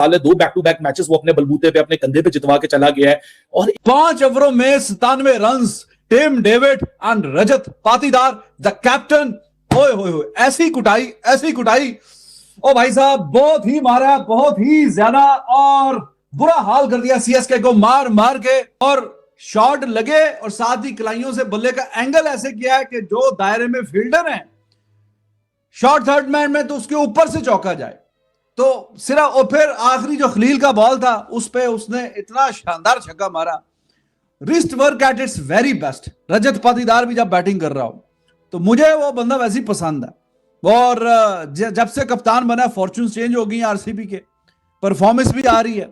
साल 2 back to back matches वो अपने बलबूते पे अपने कंधे पे जितवा के चला गया है। और 5 ओवरों में 97 run, Tim David and Rajat Patidar the captain. ओए होए होए, ऐसी कुटाई ओ भाई साहब, बहुत ही मारा, बहुत ही ज्यादा, और बुरा हाल कर दिया सीएसके को मार मार के। और शॉट लगे और साथ ही कलाइयों से बल्ले का एंगल ऐसे किया है कि जो दायरे में फील्डर है शॉट थर्ड मैन में तो उसके ऊपर से चौका जाए। तो सिर्फ, और फिर आखिरी जो खलील का बॉल था उस पे उसने इतना शानदार छक्का मारा। Wrist work at its very best. Rajat Patidar भी जब बैटिंग कर रहा हो तो मुझे वो बंदा वैसे ही पसंद है। और जब से कप्तान बना फॉर्चून चेंज हो गई आरसीबी के, परफॉर्मेंस भी आ रही है,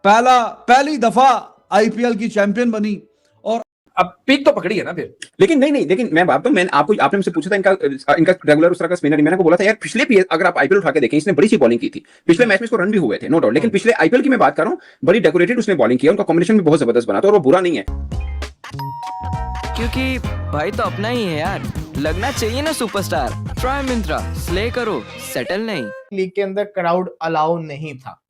पहली दफा आईपीएल की चैंपियन बनी और अब पीक तो पकड़ी है ना फिर। लेकिन लेकिन मैं बात तो मैंने आपने मुझसे पूछा था इनका रेगुलर उस तरह का स्पिनर, मैंने को बोला था यार पिछले अगर आप आईपीएल उठा के देखें इसने बड़ी सी बॉलिंग की थी। पिछले मैच में इसको रन भी हुए थे नो डाउट, लेकिन पिछले आईपीएल की मैं बात कर रहा हूं, बड़ी डेकोरेटेड उसने बॉलिंग की, उनका कॉम्बिनेशन भी बहुत जबरदस्त बना था और वो बुरा नहीं है। क्योंकि भाई तो अपना ही है यार, लगना चाहिए ना सुपरस्टार। ट्राई मिंत्रा, स्ले करो, सेटल नहीं। लीग के अंदर क्राउड अलाउ नहीं था।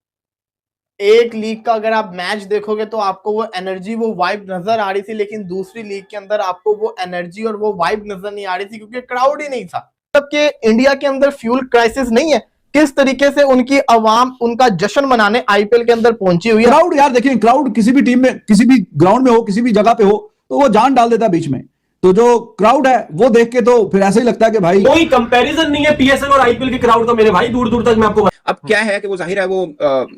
एक लीग का अगर आप मैच देखोगे तो आपको वो एनर्जी, वो वाइब नजर आ रही थी, लेकिन दूसरी लीग के अंदर आपको वो एनर्जी और वो वाइब नजर नहीं आ रही थी क्योंकि क्राउड ही नहीं था। तब के इंडिया के अंदर फ्यूल क्राइसिस नहीं है, किस तरीके से उनकी आवाम उनका जश्न मनाने आईपीएल के अंदर पहुंची हुई है। क्राउड यार देखिए, क्राउड किसी भी टीम में, किसी भी ग्राउंड में हो, किसी भी जगह पे हो तो वो जान डाल देता है बीच में। तो जो क्राउड है वो देख के तो फिर ऐसा ही लगता है कि भाई कोई कंपैरिजन नहीं है पीएसएल और आईपीएल के क्राउड का मेरे भाई, दूर दूर तक। मैं आपको अब क्या है कि वो जाहिर है वो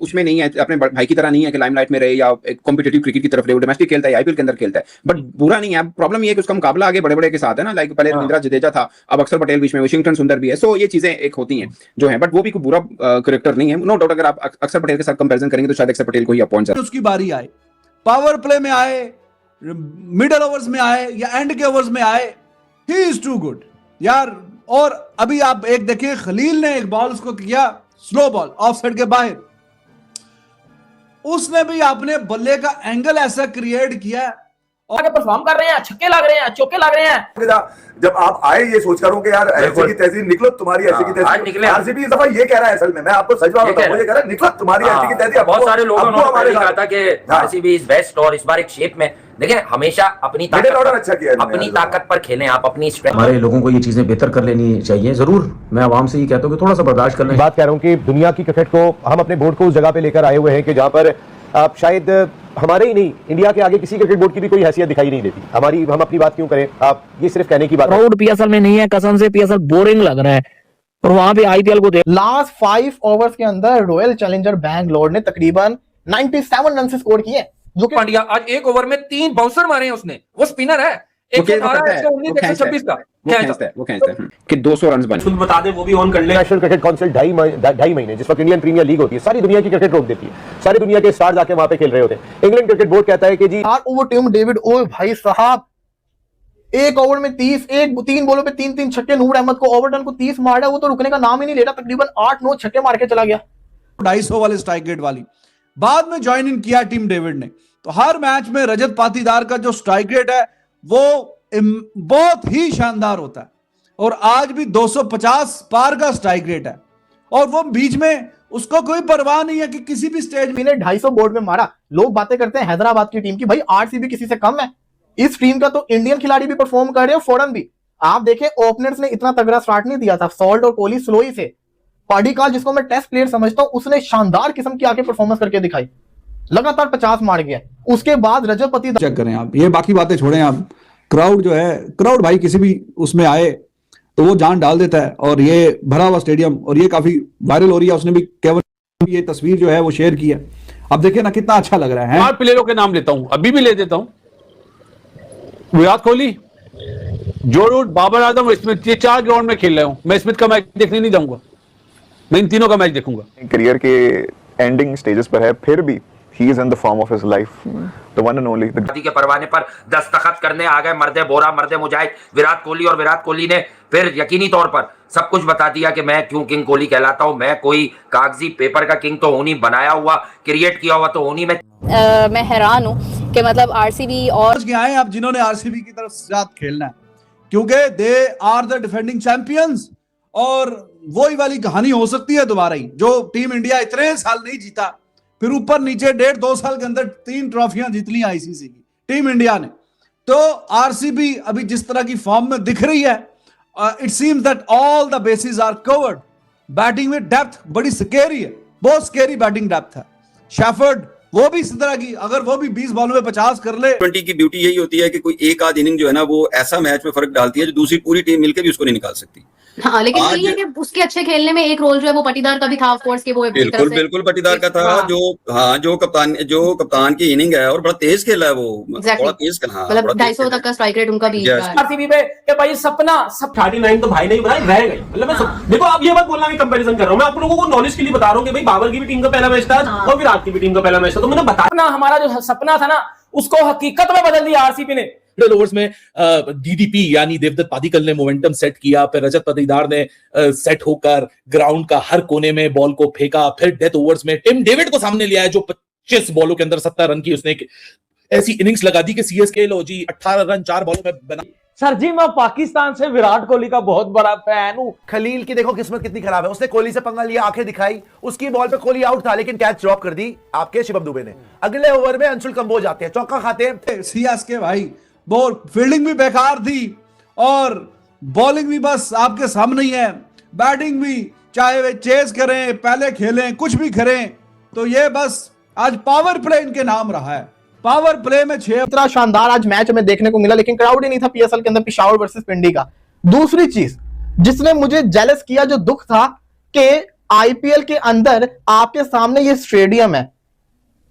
उसमें नहीं है, अपने भाई की तरह नहीं है कि लाइमलाइट में रहे या कॉम्पिटिटिव क्रिकेट की तरफ रहे, वो डोमेस्टिक खेलता है, आईपीएल के अंदर खेलता है, बट बुरा नहीं है। प्रॉब्लम ये है कि उसका मुकाबला आगे बड़े बड़े के साथ है ना, लाइक पहले रविंद्र जडेजा था, अब अक्षर पटेल बीच में, वाशिंगटन सुंदर भी है। सो ये चीजें एक होती हैं जो है, बट वो भी कोई बुरा करेक्टर नहीं है नो डाउट। अगर आप अक्षर पटेल के साथ कंपेरिजन करेंगे तो शायद अक्षर पटेल को ही पहुंच जाए। उसकी बारी आए, पावर प्ले में आए, मिडल ओवर्स में आए या एंड के ओवर्स में आए, ही इज टू गुड यार। और अभी आप एक देखिए, खलील ने एक बॉल उसको किया स्लो बॉल ऑफ साइड के बाहर, उसने भी अपने बल्ले का एंगल ऐसा क्रिएट किया और परफॉर्म कर रहे हैं, छक्के लग रहे हैं, चौके लग रहे हैं। जब आप आए ये सोच करो कि यार ऐसे की तैसी निकलो, तुम्हारी ऐसे की तैसी। आरसीबी इस दफा ये कह रहा है, असल में मैं आपको सच बात बताऊं, ये कह रहा है निकलो तुम्हारी ऐसे की तैसी। बहुत सारे लोगों ने कहा था कि आरसीबी इज बेस्ट और इस बार एक शेप में। देखिए हमेशा अपनी ताकत पर खेलें आप, अपनी स्ट्रेंथ। हमारे लोगों को ये चीजें बेहतर कर लेनी चाहिए। जरूर मैं आवाम से ये कहता हूँ कि थोड़ा सा बर्दाश्त कर लें। बात कह रहा हूँ कि दुनिया की क्रिकेट को हम अपने बोर्ड को उस जगह पे लेकर आए हुए हैं कि जहाँ पर आप शायद हमारे ही नहीं, इंडिया के आगे किसी क्रिकेट बोर्ड की भी कोई हैसियत दिखाई नहीं देती हमारी। हम अपनी बात क्यों करें, आप ये सिर्फ कहने की बात। क्राउड पीएसएल में नहीं है, कसम से पीएसएल बोरिंग लग रहा है और वहां पे आईपीएल को देख। लास्ट 5 ओवर्स के अंदर रॉयल चैलेंजर बैंगलोर ने तकरीबन 97 रन से स्कोर किए, जो कि पांड्या आज एक ओवर में 3 बाउंसर मारे हैं उसने। वो स्पिनर है, 119 का वो कहता है कि 200 रन बने। बता दे, वो भी ऑन कर ले। नेशनल क्रिकेट काउंसिल 2.5 महीने, जिस वक्त इंडियन प्रीमियर लीग होती है, सारी दुनिया की क्रिकेट रोक देती है, सारी दुनिया के स्टार जाके वहां पे खेल रहे होते हैं। इंग्लैंड क्रिकेट बोर्ड कहता है कि जी 4 ओवर टीम डेविड, ओ भाई साहब, एक ओवर में 30, 3 बॉलों पे 3 छक्के। नूर अहमद को ओवरटन को 30 मारा, वो तो रुकने का नाम ही नहीं ले रहा, तकरीबन 8-9 छक्के मार के चला गया। 250 वाले स्ट्राइक रेट वाली बाद में ज्वाइन इन किया टीम डेविड ने। तो हर मैच में रजत पाटीदार का जो स्ट्राइक रेट है वो बहुत ही शानदार होता है, और आज भी 250 पार का स्ट्राइक रेट है, और वो बीच में उसको कोई परवाह नहीं है कि किसी भी स्टेज में 250 बोर्ड में मारा। लोग बातें करते हैं हैदराबाद की टीम की, भाई आरसीबी किसी से कम है। इस टीम का तो इंडियन खिलाड़ी भी परफॉर्म कर रहे हैं, फॉरेन भी। आप देखें ओपनर्स ने इतना तगड़ा स्टार्ट नहीं दिया था, सॉल्ट और कोहली स्लो ही से। पाडिकाल, जिसको मैं टेस्ट प्लेयर समझता हूं, उसने शानदार किस्म की आके परफॉर्मेंस करके दिखाई, लगातार 50 मार गया। उसके बाद रजत पाटीदार, चेक करें आप, ये बाकी बातें छोड़ें आप। क्राउड जो है, क्राउड भाई किसी भी उसमें आए तो वो जान डाल देता है, और ये भरा हुआ स्टेडियम, और ये काफी वायरल हो रही है। उसने भी केवल ये तस्वीर जो है वो शेयर की है, अब देखिए ना कितना अच्छा लग रहा है। 4 प्लेयरों के नाम लेता हूं, अभी भी ले देता हूं। विराट कोहली, जो रूट, बाबर आजम, स्मिथ, ये 4 ग्राउंड में खेल रहे हूं। मैं स्मिथ का मैच देखने नहीं जाऊंगा, मैं इन तीनों का मैच देखूंगा। करियर के एंडिंग स्टेजेस पर है, फिर भी he is in the form of his life, the one and only। के परवाने पर दस्तखत करने आ गए मर्दे बोरा, मर्दे मुजाहिद विराट कोहली, और विराट कोहली ने फिर यकीनी तौर पर सब कुछ बता दिया कि मैं क्यों किंग कोहली कहलाता हूं। मैं कोई कागजी पेपर का किंग तो हूं नहीं, बनाया हुआ, क्रिएट किया हुआ तो हूं नहीं। मैं हैरान हूं कि मतलब आरसीबी और आए आप जिन्होंने आरसीबी की तरफ साथ खेलना है, क्योंकि they are the defending champions, और वही वाली कहानी हो सकती है दोबारा ही, जो टीम इंडिया इतने साल नहीं जीता, फिर ऊपर नीचे 1.5-2 साल के अंदर 3 ट्रॉफियां जीत ली आईसीसी की टीम इंडिया ने। तो आरसीबी अभी जिस तरह की फॉर्म में दिख रही है, it seems that all the basis are covered. Batting में डेप्थ बड़ी स्केरी है, बहुत स्केरी बैटिंग डेप्थ है। शेफर्ड वो भी इस तरह की, अगर वो भी 20 बॉलों में 50 कर ले। 20 की ब्यूटी यही होती है कि कोई एक आध इनिंग जो है ना वो ऐसा मैच में फर्क डालती है जो दूसरी पूरी टीम मिलकर भी उसको नहीं निकाल सकती। हाँ, लेकिन वही है कि उसके अच्छे खेलने में एक रोल जो है वो पाटीदार का भी था, ऑफ कोर्स कि वो बिल्कुल बिल्कुल पाटीदार का था। हाँ, जो कप्तान की इनिंग है और बड़ा तेज खेला है वो, बड़ा तेज खेला, मतलब 250 तक का स्ट्राइक रेट उनका भी है। आरसीबी पे कि भाई सपना सब 39 तो भाई नहीं बनाए, रह गए। मतलब मैं देखो, आप ये मत बोलना कि कंपैरिजन कर रहा हूं, मैं आप लोगों को नॉलेज के लिए बता रहा हूं कि भाई बाबर की भी टीम का पहला मैच था और विराट की भी टीम का पहला मैच था, तो मैंने बताया ना, हमारा जो सपना था ना उसको हकीकत में बदल दिया आरसीबी ने। मिडल ओवर्स में डीडीपी यानी देवदत्त पादिक्कल ने मोमेंटम सेट किया, फिर रजत पाटीदार ने सेट होकर ग्राउंड का हर कोने में बॉल को फेंका, फिर डेथ ओवर्स में टिम डेविड को सामने लिया है जो 25 बॉलों के अंदर 70 रन की उसने ऐसी इनिंग्स लगा दी कि सीएसके लो जी 18 रन 4 बॉलों में बना। सर जी, मैं पाकिस्तान से विराट कोहली का बहुत बड़ा फैन हूं। खलील की देखो किस्मत कितनी खराब है, उसने कोहली से पंगा लिया, आंखें दिखाई, उसकी बॉल पे कोहली आउट था लेकिन कैच ड्रॉप कर दी आपके शिवम दुबे ने। अगले ओवर में अंशुल कंबोज आते हैं, चौका खाते हैं। सीएसके भाई बॉल फील्डिंग भी बेकार थी और बॉलिंग भी बस आपके सामने ही है, बैटिंग भी चाहे वे चेज करें, पहले खेलें, कुछ भी करें, तो ये बस आज पावर प्ले इनके नाम रहा है। पावर प्ले में 6 इतना शानदार आज मैच हमें देखने को मिला, लेकिन क्राउड ही नहीं था पीएसएल के अंदर पिशावर वर्सेस पिंडी का। दूसरी चीज जिसने मुझे जेलस किया, जो दुख था कि आईपीएल के अंदर आपके सामने ये स्टेडियम है,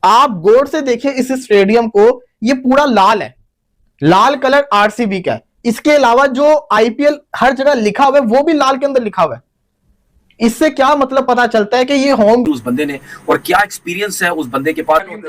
आप गौर से देखिए इस स्टेडियम को, ये पूरा लाल है, लाल कलर आरसीबी का है। इसके अलावा जो आईपीएल हर जगह लिखा हुआ है वो भी लाल के अंदर लिखा हुआ है। इससे क्या मतलब पता चलता है कि ये होम उस बंदे ने और क्या एक्सपीरियंस है उस बंदे के पास। लेकिन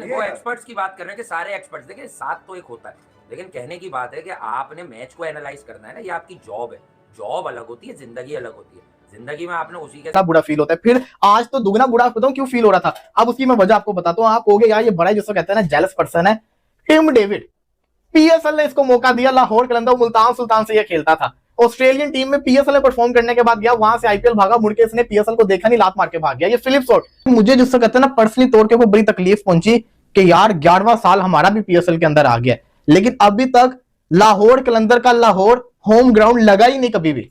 वो एक्सपर्ट्स की बात कर रहे हैं कि सारे एक्सपर्ट्स, देखिए साथ तो एक होता है, लेकिन कहने की बात है कि आपने मैच को एनालाइज करना है ना, ये आपकी जॉब है। जॉब अलग होती है, जिंदगी अलग होती है। जिंदगी में आपने उसी के बुरा फील होता है, फिर आज तो दुगना बुरा बताऊं क्यों फील हो रहा था। अब उसकी मैं वजह आपको बताता हूँ। आप कहोगे यार ये बड़ा जिसको कहते हैं ना जेलस पर्सन है। टिम डेविड, पीएसएल ने इसको मौका दिया, लाहौर कलंदर मुल्तान सुल्तान से ये खेलता था, ऑस्ट्रेलियन टीम में पीएसएल में परफॉर्म करने के बाद गया, वहां से आईपीएल भागा, मुड़ के इसने पीएसएल को देखा नहीं, लात मार के भाग गया। ये फिलिप शॉट, मुझे जिससे कहते हैं ना पर्सनली तौर के बड़ी तकलीफ पहुंची कि यार 11वां साल हमारा भी पीएसएल के अंदर आ गया, लेकिन अभी तक लाहौर कलंदर का लाहौर होम ग्राउंड लगा ही नहीं कभी भी।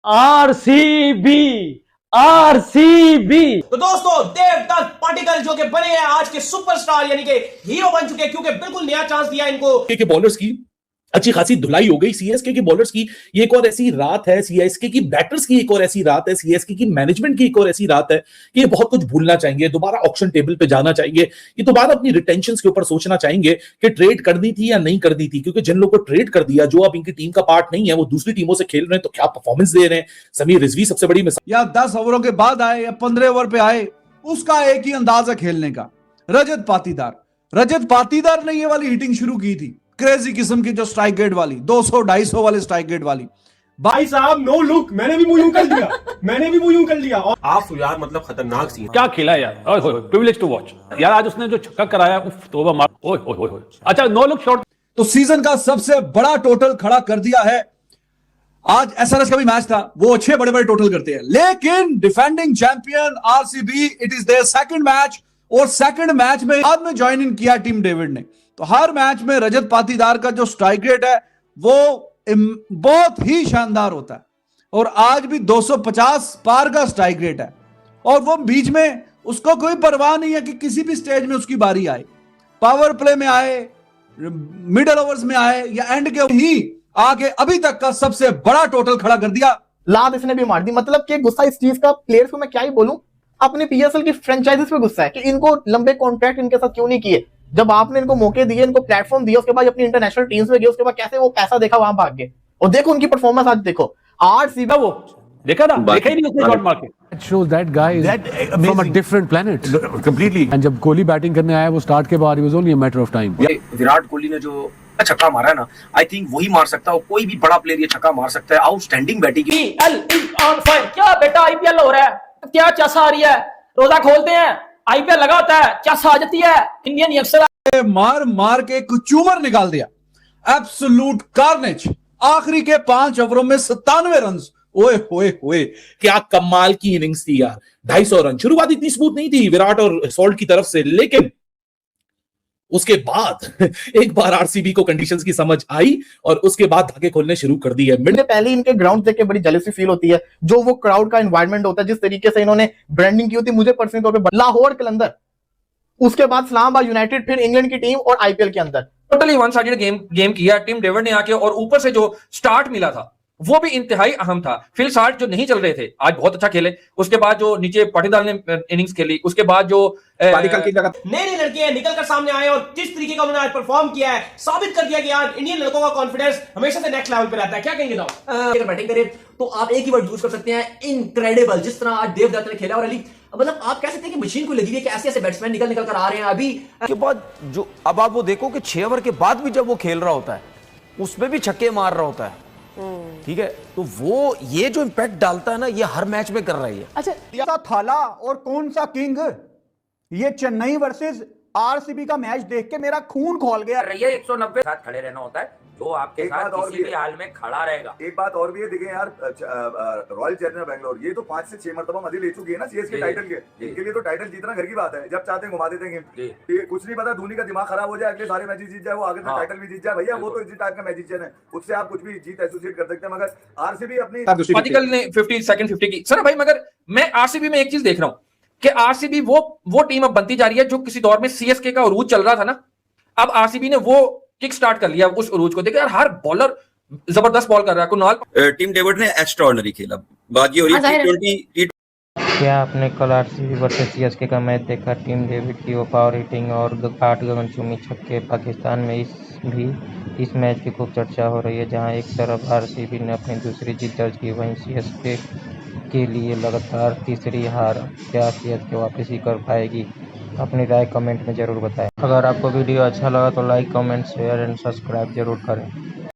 आरसीबी तो दोस्तों, देवदत्त पाटिकल जो कि बने हैं आज के सुपरस्टार, यानी कि हीरो बन चुके हैं, क्योंकि बिल्कुल नया चांस दिया इनको। के बॉलर्स की अच्छी खासी धुलाई हो गई, सीएसके की बॉलर्स की ये एक और ऐसी रात है, सीएसके की बैटर्स की एक और ऐसी रात है, सीएसके की मैनेजमेंट की एक और ऐसी रात है कि ये बहुत कुछ भूलना चाहेंगे, दोबारा ऑक्शन टेबल पे जाना चाहेंगे, ये दोबारा अपनी रिटेंशंस के ऊपर सोचना चाहेंगे कि ट्रेड करनी थी या नहीं करनी थी, क्योंकि जिन लोगों को ट्रेड कर दिया, जो अब इनकी टीम का पार्ट नहीं है, वो दूसरी टीमों से खेल रहे हैं, तो क्या परफॉर्मेंस दे रहे हैं। समीर रिजवी सबसे बड़ी मिसाल, या 10 ओवरों के बाद आए या 15 ओवर पे आए, उसका एक ही अंदाज है खेलने का। रजत पाटीदार ने ये वाली हिटिंग शुरू की थी, क्रेजी किस्म की, जो स्ट्राइक रेट वाली 200-250 वाले स्ट्राइक रेट वाली। भाई साहब नो लुक, मैंने भी मुंह यूं कर दिया, और आप तो यार मतलब खतरनाक सीन। क्या खेला यार, प्रिविलेज टू वॉच यार। आज उसने जो छक्का कराया, उफ तौबा मार, ओए ओए ओए। अच्छा, नो लुक शॉट तो सीजन का सबसे बड़ा टोटल खड़ा कर दिया है। आज एसआरएच का भी मैच था, वो अच्छे बड़े बड़े टोटल करते हैं, लेकिन defending champion RCB, it is their second match, और सेकंड मैच में बाद में ज्वाइन इन किया टीम डेविड ने। तो हर मैच में रजत पाटीदार का जो स्ट्राइक रेट है वो बहुत ही शानदार होता है, और आज भी 250 पार का स्ट्राइक रेट है, और वो बीच में उसको कोई परवाह नहीं है कि किसी भी स्टेज में उसकी बारी आए, पावर प्ले में आए, मिडल ओवर्स में आए, या एंड के ही आगे अभी तक का सबसे बड़ा टोटल खड़ा कर दिया। लाद इसने भी मार दी, मतलब कि गुस्सा इस चीज का प्लेयर्स को मैं क्या ही बोलूं, अपने पीएसएल की फ्रेंचाइजीज पे गुस्सा है कि इनको लंबे कॉन्ट्रैक्ट इनके साथ क्यों नहीं किए। जब आपने इनको मौके दिए, इनको प्लेटफॉर्म दिया, उसके बाद अपनी इंटरनेशनल टीम्स में गए, उसके बाद कैसे वो पैसा देखा वहां भाग गए, और देखो उनकी परफॉर्मेंस आज देखो। आरसीबी वो देखा ना, देखा ही नहीं उसने शॉट मार के। It shows that guy is from a different planet completely. And जब कोहली बैटिंग करने आया, वो स्टार्ट के बाद it was only a matter of time. Virat Kohli ने जो छक्का मारा है ना, आई थिंक वही मार सकता है, कोई भी बड़ा प्लेयर ये छक्का मार सकता है। Outstanding batting. क्या बेटा आईपीएल हो रहा है, क्या चसा आ रही है, रोजा खोलते हैं आईपीएल लगा होता है, चसा आ जाती है, इंडियन यंगस्टर मार मार के कुचूमर निकाल दिया, एब्सोल्यूट कार्नेज। आखिरी के 5 ओवरों में 97 रन। ओए होए होए, क्या कमाल की इनिंग्स थी यार। 250 रन, शुरुआत इतनी स्मूथ नहीं थी विराट और सॉल्ट की तरफ से, लेकिन उसके बाद एक बार आरसीबी को कंडीशंस की समझ आई और उसके बाद धागे खोलने शुरू कर दी है। मुझे पहले इनके ग्राउंड देख के बड़ी जेलसी फील होती है, जो वो क्राउड का एनवायरनमेंट होता है, जिस तरीके से इन्होंने ब्रांडिंग की होती है। मुझे पर्सनल तौर पे लाहौर कलंदर, उसके बाद इस्लामाबाद यूनाइटेड, फिर इंग्लैंड की टीम और आईपीएल के अंदर टोटली वन साइडेड गेम किया टिम डेविड ने आके, और ऊपर से जो स्टार्ट मिला था वो भी इंतहाई अहम था। फिल साल्ट जो नहीं चल रहे थे आज बहुत अच्छा खेले, उसके बाद जो नीचे पाटीदार ने इनिंग्स खेली, उसके बाद जो नए लड़के निकल कर सामने आए और किस तरीके का उन्होंने आज परफॉर्म किया है, साबित कर दिया कि यार इंडियन लड़कों का कॉन्फिडेंस हमेशा से नेक्स्ट लेवल पे रहता है। क्या कहेंगे ना अगर बैटिंग करें तो आप एक ही वर्ड यूज कर सकते हैं, इनक्रेडिबल। जिस तरह आज देवदत्त ने खेला, और अली मतलब आप कह सकते हैं कि मशीन को लगी हुई है कि ऐसे ऐसे बैट्समैन निकल कर आ रहे हैं अभी के बाद। जो अब आप वो देखो कि 6 ओवर के बाद भी जब वो खेल रहा होता है उसमें भी छक्के मार रहा होता है, ठीक है। तो वो ये जो इंपैक्ट डालता है ना, ये हर मैच में कर रही है। अच्छा, थाला और कौन सा किंग, ये चेन्नई वर्सेस आरसीबी का मैच देख के मेरा खून खौल गया। 190 साथ खड़े रहना होता है, जो आपके साथ किसी भी हाल में खड़ा रहेगा। एक बात और भी है, देखें यार, रॉयल चैलेंजर बैंगलोर ये तो 5 से 6 मरतबा मजीद ले चुकी है ना सीएसके टाइटल के। इनके लिए तो टाइटल जीतना घर की बात है, जब चाहते हैं घुमा देते हैं गेम। कुछ नहीं पता, धोनी का दिमाग खराब हो जाए, अगले सारे मैच जीत जाए, वो आगे टाइटल भी जीत जाए, भैया वो तो इसी टाइप का मैच जीत है, उससे आप कुछ भी जीत एसोसिएट कर सकते हैं। मगर आरसीबी अपनी ने 50 की सर भाई, मगर मैं आरसीबी में एक चीज देख रहा हूं कि आरसीबी वो टीम अब बनती जा रही है जो किसी दौर में सीएसके का उरूज चल रहा था ना, अब आरसीबी ने वो किक स्टार्ट कर लिया उस उरूज को। देखो यार, हर बॉलर जबरदस्त बॉल कर रहा है। कुणाल, टीम डेविड ने एक्स्ट्राऑर्डिनरी खेला। बात ये हो रही है क्या आपने कल आरसीबी वर्सेस सीएसके का मैच देखा? टीम डेविड की वो पावर हिटिंग और 8 गगनचुंबी छक्के। पाकिस्तान में इस मैच की खूब चर्चा हो रही है, जहां एक तरफ आरसीबी ने अपनी दूसरी जीत दर्ज की, वहीं सीएसके के लिए लगातार तीसरी हार। क्या सीएसके वापसी कर पाएगी? अपनी राय कमेंट में जरूर बताएं। अगर आपको वीडियो अच्छा लगा तो like, comment, share and subscribe जरूर करें।